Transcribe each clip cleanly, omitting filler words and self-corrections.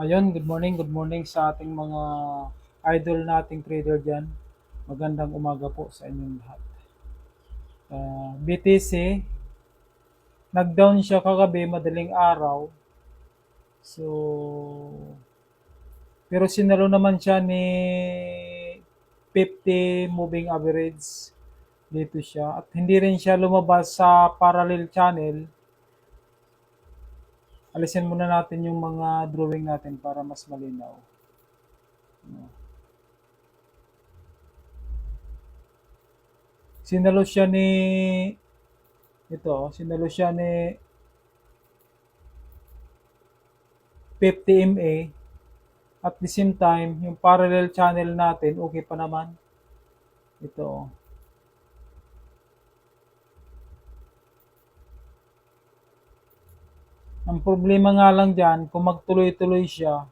Ayun, good morning sa ating mga idol nating trader dyan. Magandang umaga po sa inyong lahat. BTC, nag-down siya kagabi, madaling araw. So, pero sinalo naman siya ni 50 moving average. Dito siya. At hindi rin siya lumabas sa parallel channel. Alisin muna natin yung mga drawing natin para mas malinaw. Sinalo siya ni sinalo siya ni 50 MA. At the same time, yung parallel channel natin, okay pa naman. Ito. Ang problema nga lang dyan, kung magtuloy-tuloy siya,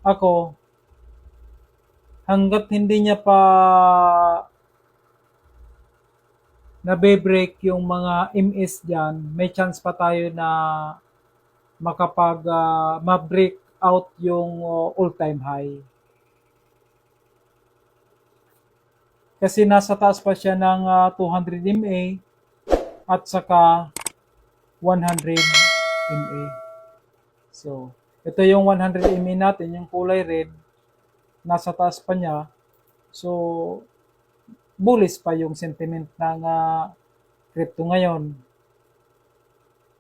ako, hanggat hindi niya pa nabe-break yung mga MS dyan, may chance pa tayo na ma-break out yung all-time high. Kasi nasa taas pa siya ng 200 MA at saka 100 MA. So, ito yung 100 MA natin, yung kulay red, nasa taas pa niya. So, bullish pa yung sentiment ng crypto ngayon.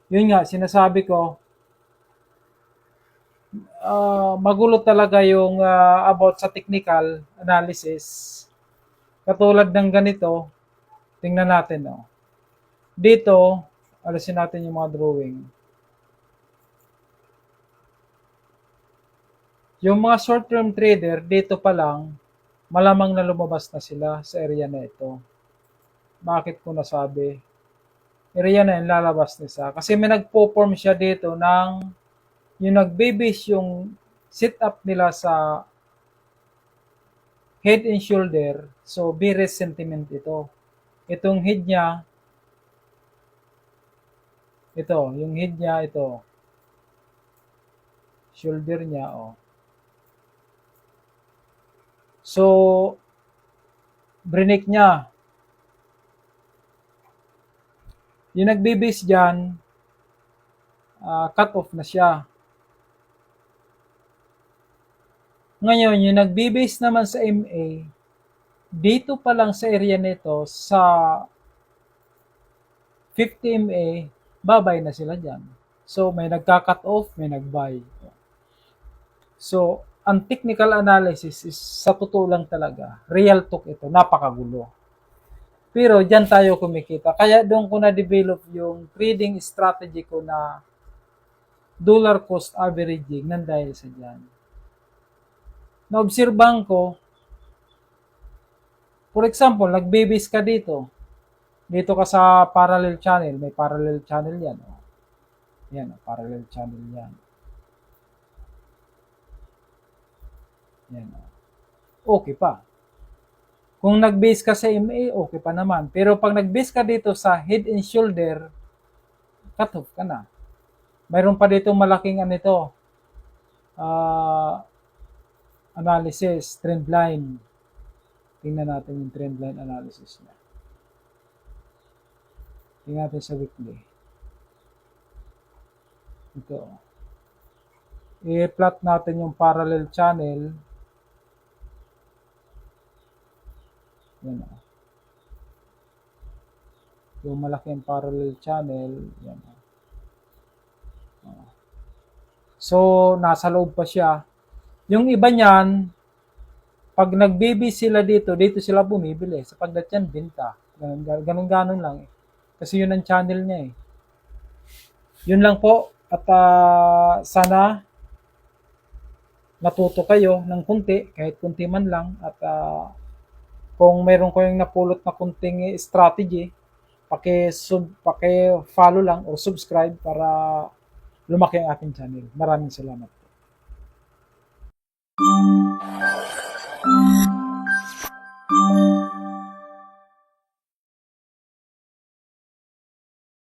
Yun nga, sinasabi ko, magulo talaga yung about sa technical analysis. Katulad ng ganito, tingnan natin. Dito, alisin natin yung mga drawing. Yung mga short-term trader, dito pa lang, malamang na lumabas na sila sa area na ito. Bakit ko nasabi? Area na yun, lalabas na siya. Kasi may nagpo-form siya dito ng yung nagbe-base yung sit-up nila sa head and shoulder. So, bearish sentiment ito. Itong head niya, ito, yung head niya, ito. Shoulder niya, So, break niya. Yung nagbe-base dyan, cut off na siya. Ngayon, yung nagbe-base naman sa MA, dito pa lang sa area nito, sa 50 MA, babay na sila dyan. So, may nagka-cut off, may nag-buy. So, ang technical analysis is sa totoo lang talaga, real talk ito, napakagulo. Pero dyan tayo kumikita. Kaya doon ko na-develop yung trading strategy ko na dollar cost averaging nang dahil sa dyan. Naobserbahan ko, for example, nag-base ka dito. Dito ka sa parallel channel. May parallel channel yan. Yan, parallel channel yan. Yan. Okay pa. Kung nag-base ka sa MA, okay pa naman. Pero pag nag-base ka dito sa head and shoulder, cut off ka na. Mayroon pa dito malaking analysis, trend line. Tingnan natin yung trend line analysis niya. Tingnan natin sa weekly. Ito. I-plot natin yung parallel channel. Yan. Yung malaking parallel channel. Yan. So, nasa loob pa siya. Yung iba niyan, pag nagbibi sila dito, dito sila bumibili. Sa pagdat yan, binta. Ganun lang eh. Kasi yun ang channel niya eh. Yun lang po. At sana natuto kayo ng kunti, kahit kunti man lang. At kung mayroon kayong napulot na kunting strategy, paki-follow lang o subscribe para lumaki ang ating channel. Maraming salamat.